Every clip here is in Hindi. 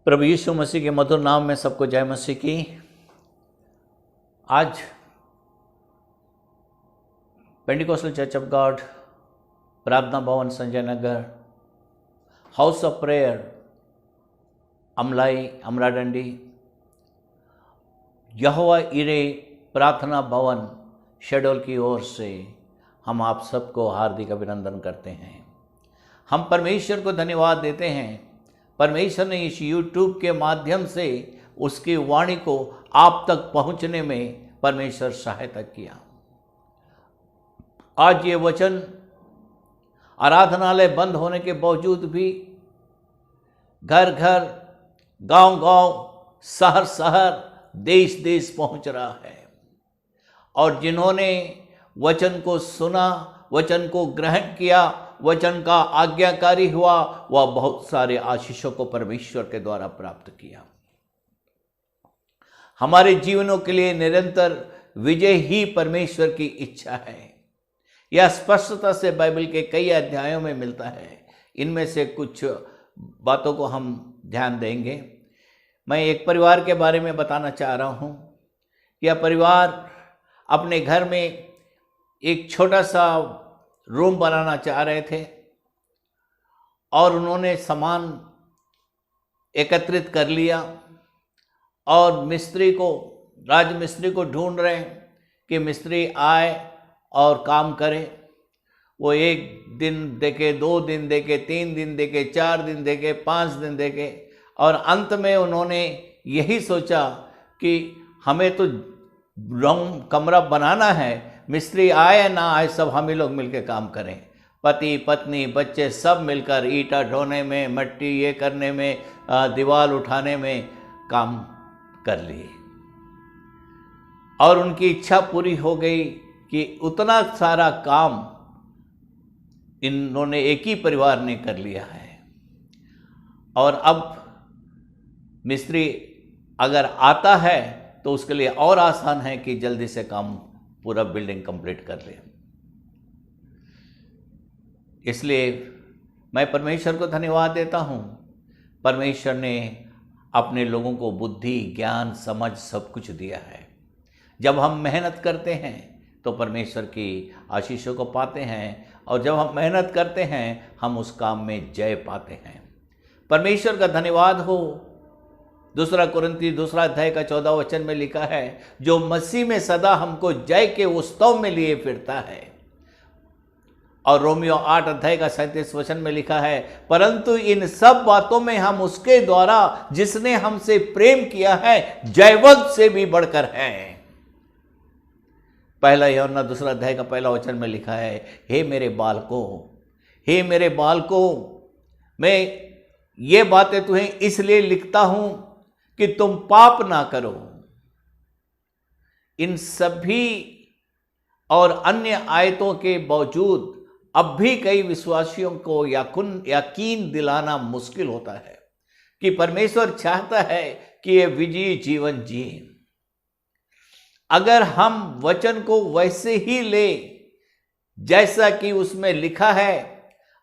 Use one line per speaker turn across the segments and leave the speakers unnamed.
प्रभु यीशु मसीह के मधुर नाम में सबको जय मसीह की। आज पेंटिकोस्टल चर्च ऑफ गॉड, प्रार्थना भवन Sanjay Nagar, house of prayer Amlai अमराडंडी, यहोवा इरे प्रार्थना भवन शेडोल की ओर से हम आप सबको हार्दिक अभिनंदन करते हैं। हम परमेश्वर को धन्यवाद देते हैं। परमेश्वर ने इस YouTube के माध्यम से उसकी वाणी को आप तक पहुंचने में परमेश्वर सहायता किया। आज ये वचन आराधनालय बंद होने के बावजूद भी घर घर, गांव गांव, शहर शहर, देश देश पहुंच रहा है। और जिन्होंने वचन को सुना, वचन को ग्रहण किया, वचन का आज्ञाकारी हुआ, वह बहुत सारे आशीषों को परमेश्वर के द्वारा प्राप्त किया। हमारे जीवनों के लिए निरंतर विजय ही परमेश्वर की इच्छा है। यह स्पष्टता से बाइबल के कई अध्यायों में मिलता है। इनमें से कुछ बातों को हम ध्यान देंगे। मैं एक परिवार के बारे में बताना चाह रहा हूँ। यह परिवार अपने घर में एक छोटा सा रूम बनाना चाह रहे थे और उन्होंने सामान एकत्रित कर लिया और राजमिस्त्री को ढूंढ रहे हैं कि मिस्त्री आए और काम करे। वो 1 दिन देके, 2 दिन देके, 3 दिन देके, 4 दिन देके, 5 दिन देके, और अंत में उन्होंने यही सोचा कि हमें तो कमरा बनाना है, मिस्त्री आए ना आए सब हम ही लोग मिलकर काम करें। पति पत्नी बच्चे सब मिलकर ईंटा ढोने में, मट्टी ये करने में, दीवार उठाने में काम कर लिए। और उनकी इच्छा पूरी हो गई कि उतना सारा काम इन्होंने एक ही परिवार ने कर लिया है। और अब मिस्त्री अगर आता है तो उसके लिए और आसान है कि जल्दी से काम पूरा बिल्डिंग कंप्लीट कर ले। इसलिए मैं परमेश्वर को धन्यवाद देता हूँ। परमेश्वर ने अपने लोगों को बुद्धि, ज्ञान, समझ सब कुछ दिया है। जब हम मेहनत करते हैं तो परमेश्वर की आशीषों को पाते हैं, और जब हम मेहनत करते हैं हम उस काम में जय पाते हैं। परमेश्वर का धन्यवाद हो। 2 कुरिन्ती 2 अध्याय का 14 वचन में लिखा है, जो मसीह में सदा हमको जय के उत्सव में लिए फिरता है। और रोमियो 8 अध्याय का 37 वचन में लिखा है, परंतु इन सब बातों में हम उसके द्वारा जिसने हमसे प्रेम किया है जयवंत से भी बढ़कर हैं। 1 यूहन्ना 2 अध्याय का 1 वचन में लिखा है, हे मेरे बालकों, मैं ये बातें तुम्हें इसलिए लिखता हूं कि तुम पाप ना करो। इन सभी और अन्य आयतों के बावजूद अब भी कई विश्वासियों को यकीन दिलाना मुश्किल होता है कि परमेश्वर चाहता है कि ये विजयी जीवन जिए। अगर हम वचन को वैसे ही ले जैसा कि उसमें लिखा है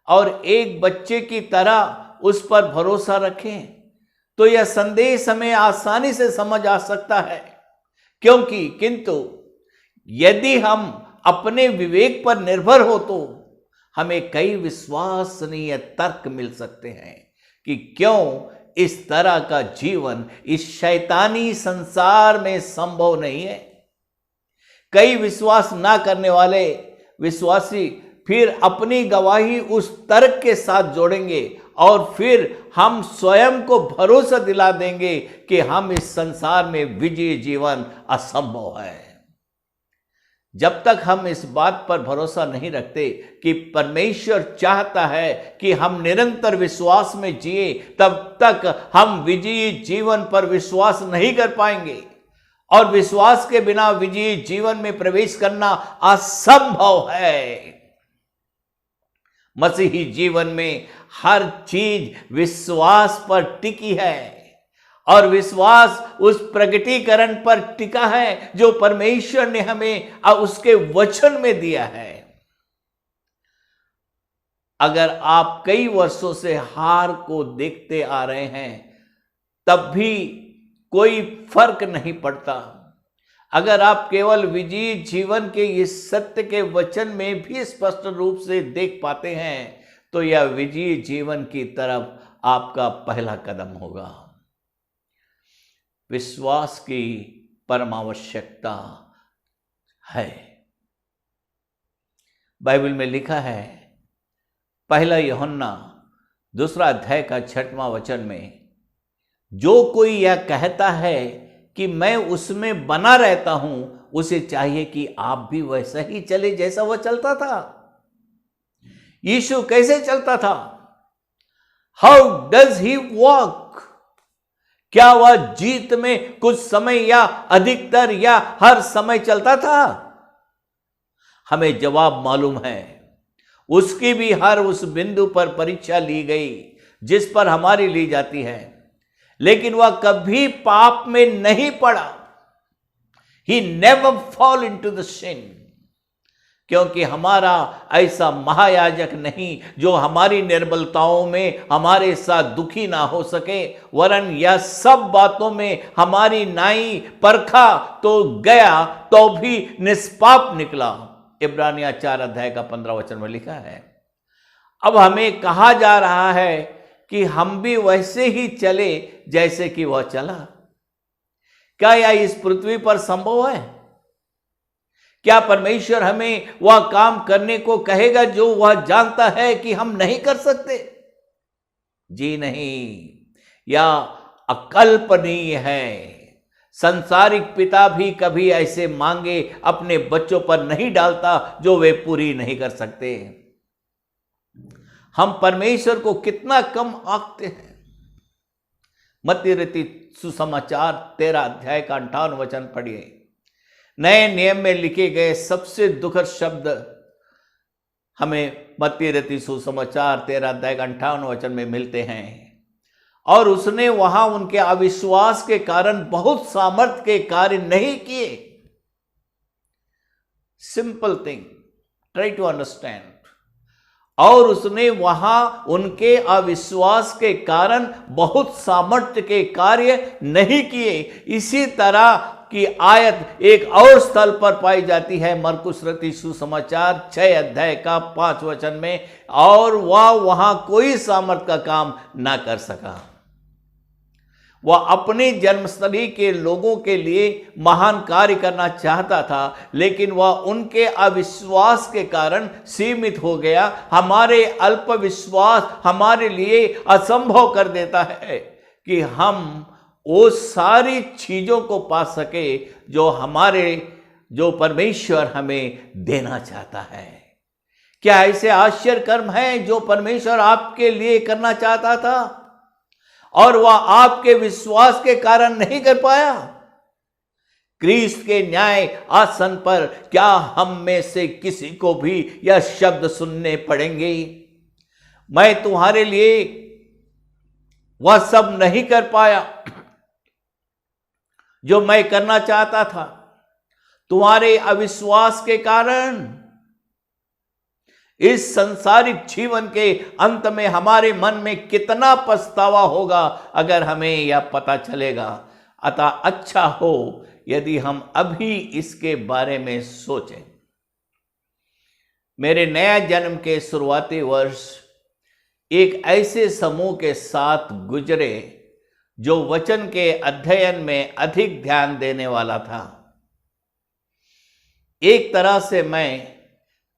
और एक बच्चे की तरह उस पर भरोसा रखें तो यह संदेश हमें आसानी से समझ आ सकता है। किंतु यदि हम अपने विवेक पर निर्भर हो तो हमें कई विश्वसनीय तर्क मिल सकते हैं कि क्यों इस तरह का जीवन इस शैतानी संसार में संभव नहीं है। कई विश्वास ना करने वाले विश्वासी फिर अपनी गवाही उस तर्क के साथ जोड़ेंगे और फिर हम स्वयं को भरोसा दिला देंगे कि हम इस संसार में विजयी जीवन असंभव है। जब तक हम इस बात पर भरोसा नहीं रखते कि परमेश्वर चाहता है कि हम निरंतर विश्वास में जिए, तब तक हम विजयी जीवन पर विश्वास नहीं कर पाएंगे। और विश्वास के बिना विजयी जीवन में प्रवेश करना असंभव है। मसीही जीवन में हर चीज विश्वास पर टिकी है और विश्वास उस प्रकटीकरण पर टिका है जो परमेश्वर ने हमें उसके वचन में दिया है। अगर आप कई वर्षों से हार को देखते आ रहे हैं तब भी कोई फर्क नहीं पड़ता। अगर आप केवल विजयी जीवन के इस सत्य के वचन में भी स्पष्ट रूप से देख पाते हैं तो यह विजयी जीवन की तरफ आपका पहला कदम होगा। विश्वास की परमावश्यकता है। बाइबल में लिखा है, पहला यूहन्ना 2 अध्याय का 6वां वचन में, जो कोई यह कहता है कि मैं उसमें बना रहता हूं, उसे चाहिए कि आप भी वैसा ही चले जैसा वह चलता था। यीशु कैसे चलता था? How does he walk? क्या वह जीत में कुछ समय या अधिकतर या हर समय चलता था? हमें जवाब मालूम है। उसकी भी हर उस बिंदु पर परीक्षा ली गई जिस पर हमारी ली जाती है, लेकिन वह कभी पाप में नहीं पड़ा। He never fall into the sin, क्योंकि हमारा ऐसा महायाजक नहीं जो हमारी निर्बलताओं में हमारे साथ दुखी ना हो सके, वरन यह सब बातों में हमारी नाई परखा तो गया तो भी निष्पाप निकला। इब्रानिया 4 अध्याय का 15 वचन में लिखा है। अब हमें कहा जा रहा है कि हम भी वैसे ही चले जैसे कि वह चला। क्या यह इस पृथ्वी पर संभव है? क्या परमेश्वर हमें वह काम करने को कहेगा जो वह जानता है कि हम नहीं कर सकते? जी नहीं, यह अकल्पनीय है। संसारिक पिता भी कभी ऐसे मांगे अपने बच्चों पर नहीं डालता जो वे पूरी नहीं कर सकते। हम परमेश्वर को कितना कम आंकते हैं। मत्ती रचित सुसमाचार 13 अध्याय का 58 वचन पढ़िए। नए नियम में लिखे गए सबसे दुखद शब्द हमें मत्ती रचित सुसमाचार 13 अध्याय का 58 वचन में मिलते हैं। और उसने वहां उनके अविश्वास के कारण बहुत सामर्थ्य के कार्य नहीं किए। Simple thing, try to understand. और उसने वहां उनके अविश्वास के कारण बहुत सामर्थ्य के कार्य नहीं किए। इसी तरह की आयत एक और स्थल पर पाई जाती है, मरकुस रचित सुसमाचार 6 अध्याय का 5 वचन में, और वह वहां कोई सामर्थ्य का काम ना कर सका। वह अपनी जन्मस्थली के लोगों के लिए महान कार्य करना चाहता था, लेकिन वह उनके अविश्वास के कारण सीमित हो गया। हमारे अल्प विश्वास हमारे लिए असंभव कर देता है कि हम वो सारी चीजों को पा सके जो परमेश्वर हमें देना चाहता है। क्या ऐसे आश्चर्य कर्म हैं जो परमेश्वर आपके लिए करना चाहता था और वह आपके विश्वास के कारण नहीं कर पाया? क्रिस्त के न्याय आसन पर क्या हम में से किसी को भी यह शब्द सुनने पड़ेंगे, मैं तुम्हारे लिए वह सब नहीं कर पाया जो मैं करना चाहता था तुम्हारे अविश्वास के कारण? इस संसारिक जीवन के अंत में हमारे मन में कितना पछतावा होगा अगर हमें यह पता चलेगा। अतः अच्छा हो यदि हम अभी इसके बारे में सोचें। मेरे नया जन्म के शुरुआती वर्ष एक ऐसे समूह के साथ गुजरे जो वचन के अध्ययन में अधिक ध्यान देने वाला था। एक तरह से मैं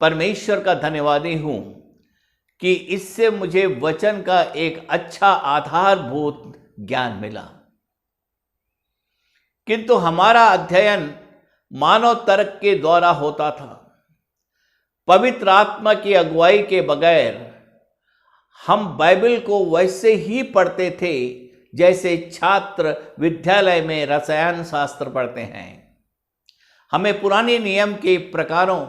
परमेश्वर का धन्यवादी हूं कि इससे मुझे वचन का एक अच्छा आधारभूत ज्ञान मिला। किंतु हमारा अध्ययन मानव तर्क के द्वारा होता था। पवित्र आत्मा की अगुवाई के बगैर हम बाइबल को वैसे ही पढ़ते थे जैसे छात्र विद्यालय में रसायन शास्त्र पढ़ते हैं। हमें पुराने नियम के प्रकारों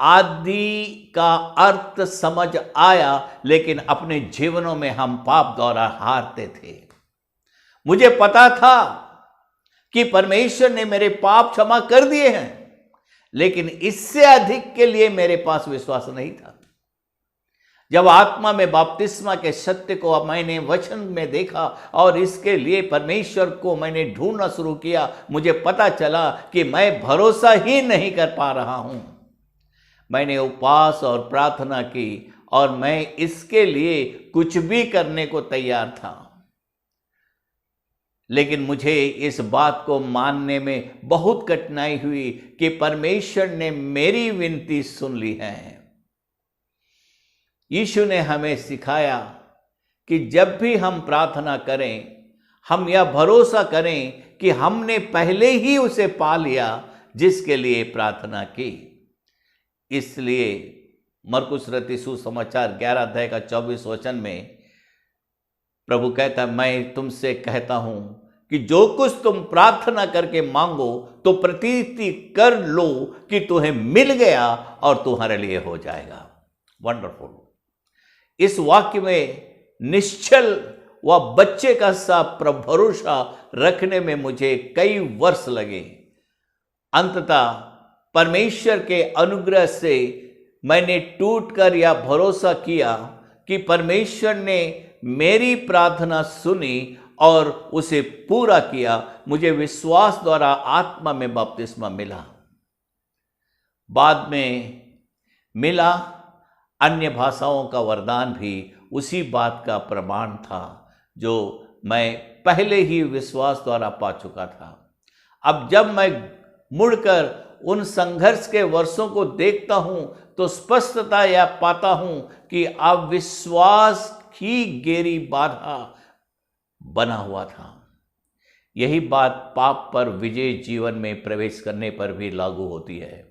आदि का अर्थ समझ आया, लेकिन अपने जीवनों में हम पाप द्वारा हारते थे। मुझे पता था कि परमेश्वर ने मेरे पाप क्षमा कर दिए हैं, लेकिन इससे अधिक के लिए मेरे पास विश्वास नहीं था। जब आत्मा में बपतिस्मा के सत्य को मैंने वचन में देखा और इसके लिए परमेश्वर को मैंने ढूंढना शुरू किया, मुझे पता चला कि मैं भरोसा ही नहीं कर पा रहा हूं। मैंने उपवास और प्रार्थना की और मैं इसके लिए कुछ भी करने को तैयार था, लेकिन मुझे इस बात को मानने में बहुत कठिनाई हुई कि परमेश्वर ने मेरी विनती सुन ली है। यीशु ने हमें सिखाया कि जब भी हम प्रार्थना करें, हम यह भरोसा करें कि हमने पहले ही उसे पा लिया जिसके लिए प्रार्थना की। इसलिए मरकुस रचित सुसमाचार 11 अध्याय का 24 वचन में प्रभु कहता है, मैं तुमसे कहता हूं कि जो कुछ तुम प्रार्थना करके मांगो तो प्रतीति कर लो कि तुम्हें मिल गया और तुम्हारे लिए हो जाएगा। वंडरफुल। इस वाक्य में निश्चल व बच्चे का सा भरोसा रखने में मुझे कई वर्ष लगे। अंततः परमेश्वर के अनुग्रह से मैंने टूटकर यह भरोसा किया कि परमेश्वर ने मेरी प्रार्थना सुनी और उसे पूरा किया। मुझे विश्वास द्वारा आत्मा में बपतिस्मा मिला। बाद में मिला अन्य भाषाओं का वरदान भी उसी बात का प्रमाण था जो मैं पहले ही विश्वास द्वारा पा चुका था। अब जब मैं मुड़कर उन संघर्ष के वर्षों को देखता हूं तो स्पष्टता यह पाता हूं कि अविश्वास ही गहरी बाधा बना हुआ था। यही बात पाप पर विजय जीवन में प्रवेश करने पर भी लागू होती है।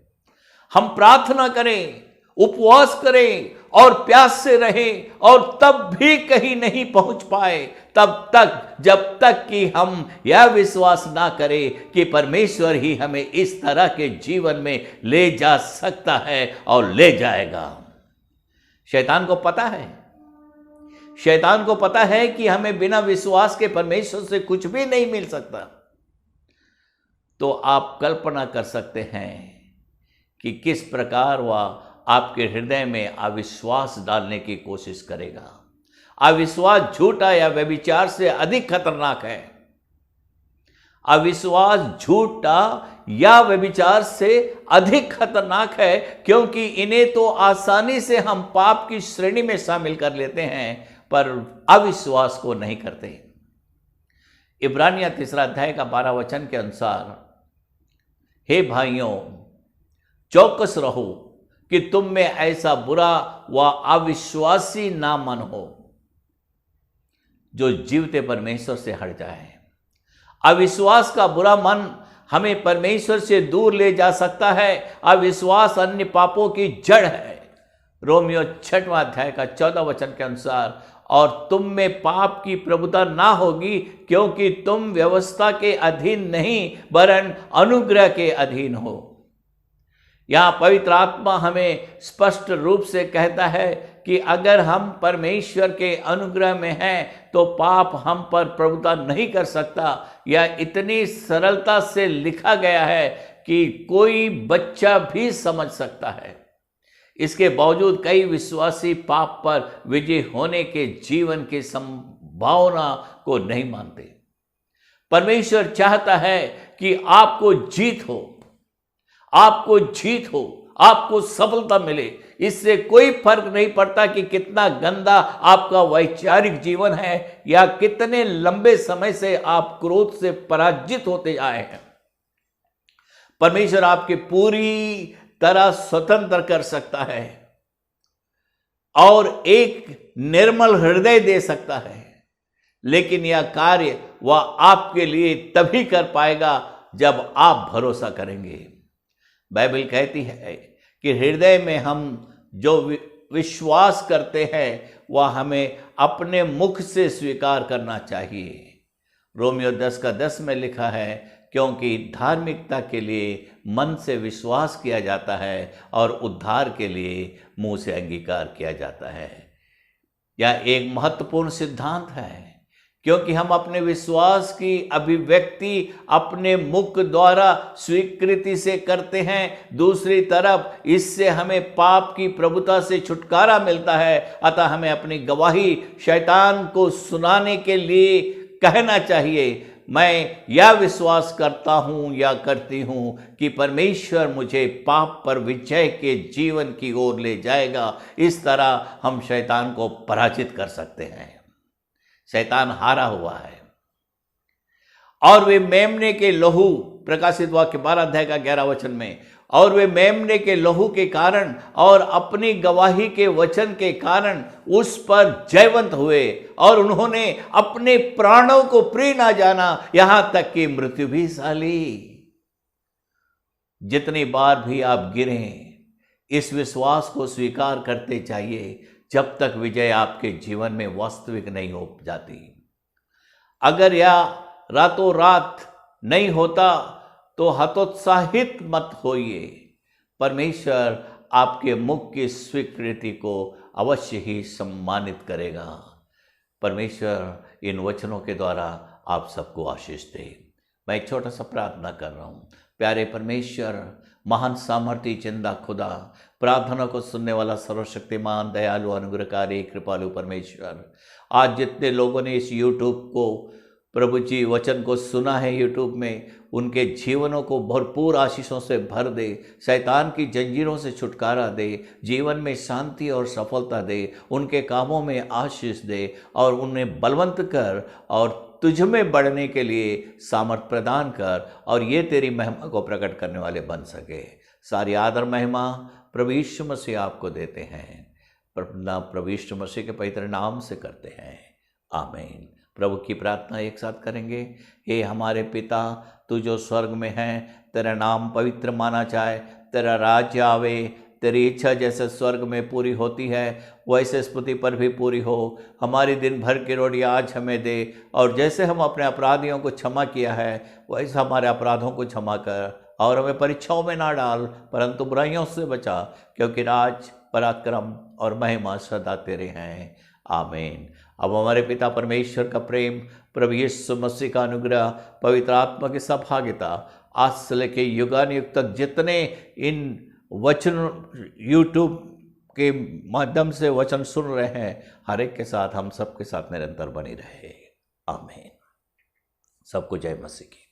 हम प्रार्थना करें, उपवास करें और प्यास से रहें और तब भी कहीं नहीं पहुंच पाए, तब तक जब तक कि हम यह विश्वास ना करें कि परमेश्वर ही हमें इस तरह के जीवन में ले जा सकता है और ले जाएगा। शैतान को पता है, शैतान को पता है कि हमें बिना विश्वास के परमेश्वर से कुछ भी नहीं मिल सकता। तो आप कल्पना कर सकते हैं कि किस प्रकार वह आपके हृदय में अविश्वास डालने की कोशिश करेगा। अविश्वास झूठा या व्यभिचार से अधिक खतरनाक है। अविश्वास झूठा या व्यभिचार से अधिक खतरनाक है, क्योंकि इन्हें तो आसानी से हम पाप की श्रेणी में शामिल कर लेते हैं, पर अविश्वास को नहीं करते। इब्रानिया 3 अध्याय का 12 वचन के अनुसार, हे भाइयों, चौकस रहो कि तुम में ऐसा बुरा व अविश्वासी ना मन हो जो जीवते परमेश्वर से हट जाए। अविश्वास का बुरा मन हमें परमेश्वर से दूर ले जा सकता है। अविश्वास अन्य पापों की जड़ है। रोमियो 6 अध्याय का 14 वचन के अनुसार, और तुम में पाप की प्रभुता ना होगी, क्योंकि तुम व्यवस्था के अधीन नहीं वरन अनुग्रह के अधीन हो। यहाँ पवित्र आत्मा हमें स्पष्ट रूप से कहता है कि अगर हम परमेश्वर के अनुग्रह में हैं तो पाप हम पर प्रभुता नहीं कर सकता। यह इतनी सरलता से लिखा गया है कि कोई बच्चा भी समझ सकता है। इसके बावजूद कई विश्वासी पाप पर विजय होने के जीवन की संभावना को नहीं मानते। परमेश्वर चाहता है कि आपको जीत हो, आपको जीत हो, आपको सफलता मिले। इससे कोई फर्क नहीं पड़ता कि कितना गंदा आपका वैचारिक जीवन है या कितने लंबे समय से आप क्रोध से पराजित होते आए हैं। परमेश्वर आपके पूरी तरह स्वतंत्र कर सकता है और एक निर्मल हृदय दे सकता है, लेकिन यह कार्य वह आपके लिए तभी कर पाएगा जब आप भरोसा करेंगे। बाइबल कहती है कि हृदय में हम जो विश्वास करते हैं वह हमें अपने मुख से स्वीकार करना चाहिए। रोमियो 10 का 10 में लिखा है, क्योंकि धार्मिकता के लिए मन से विश्वास किया जाता है और उद्धार के लिए मुंह से अंगीकार किया जाता है। यह एक महत्वपूर्ण सिद्धांत है क्योंकि हम अपने विश्वास की अभिव्यक्ति अपने मुख द्वारा स्वीकृति से करते हैं। दूसरी तरफ इससे हमें पाप की प्रभुता से छुटकारा मिलता है। अतः हमें अपनी गवाही शैतान को सुनाने के लिए कहना चाहिए, मैं यह विश्वास करता हूं या करती हूं कि परमेश्वर मुझे पाप पर विजय के जीवन की ओर ले जाएगा। इस तरह हम शैतान को पराजित कर सकते हैं। शैतान हारा हुआ है और वे मेमने के लहू, प्रकाशित वाक्य 12 अध्याय का 11 वचन में, और वे मेमने के लहू के कारण और अपनी गवाही के वचन के कारण उस पर जयवंत हुए और उन्होंने अपने प्राणों को प्रिय ना जाना, यहां तक कि मृत्यु भी सह ली। जितनी बार भी आप गिरें, इस विश्वास को स्वीकार करते जाइए जब तक विजय आपके जीवन में वास्तविक नहीं हो जाती। अगर यह रातों रात नहीं होता तो हतोत्साहित मत होइए। परमेश्वर आपके मुख की स्वीकृति को अवश्य ही सम्मानित करेगा। परमेश्वर इन वचनों के द्वारा आप सबको आशीष दे। मैं एक छोटा सा प्रार्थना कर रहा हूँ। प्यारे परमेश्वर, महान सामर्थी जिंदा खुदा, प्रार्थना को सुनने वाला सर्वशक्तिमान दयालु अनुग्रहकारी कृपालु परमेश्वर, आज जितने लोगों ने इस यूट्यूब को प्रभु जी वचन को सुना है यूट्यूब में, उनके जीवनों को भरपूर आशीषों से भर दे, शैतान की जंजीरों से छुटकारा दे, जीवन में शांति और सफलता दे, उनके कामों में आशीष दे और उन्हें बलवंत कर और तुझ में बढ़ने के लिए सामर्थ प्रदान कर और ये तेरी महिमा को प्रकट करने वाले बन सके। सारी आदर महिमा प्रभु यीशु मसीह आपको देते हैं। प्रभु यीशु मसीह के पवित्र नाम से करते हैं, आमीन। प्रभु की प्रार्थना एक साथ करेंगे। हे हमारे पिता, तू जो स्वर्ग में है, तेरा नाम पवित्र माना जाए, तेरा राज्य आवे, तेरी इच्छा जैसे स्वर्ग में पूरी होती है वैसे स्तुति पर भी पूरी हो। हमारी दिन भर की रोटी आज हमें दे और जैसे हम अपने अपराधियों को क्षमा किया है वैसे हमारे अपराधों को क्षमा कर और हमें परीक्षाओं में ना डाल परंतु बुराइयों से बचा, क्योंकि राज, पराक्रम और महिमा सदा तेरे हैं, आमीन। अब हमारे पिता परमेश्वर का प्रेम, प्रभु यीशु मसीह का अनुग्रह, पवित्र आत्मा की सहभागिता आज से लेके युगानुयुग तक जितने इन वचन यूट्यूब के माध्यम से वचन सुन रहे हैं, हर एक के साथ, हम सबके साथ निरंतर बनी रहे, आमीन। सबको जय मसीह की।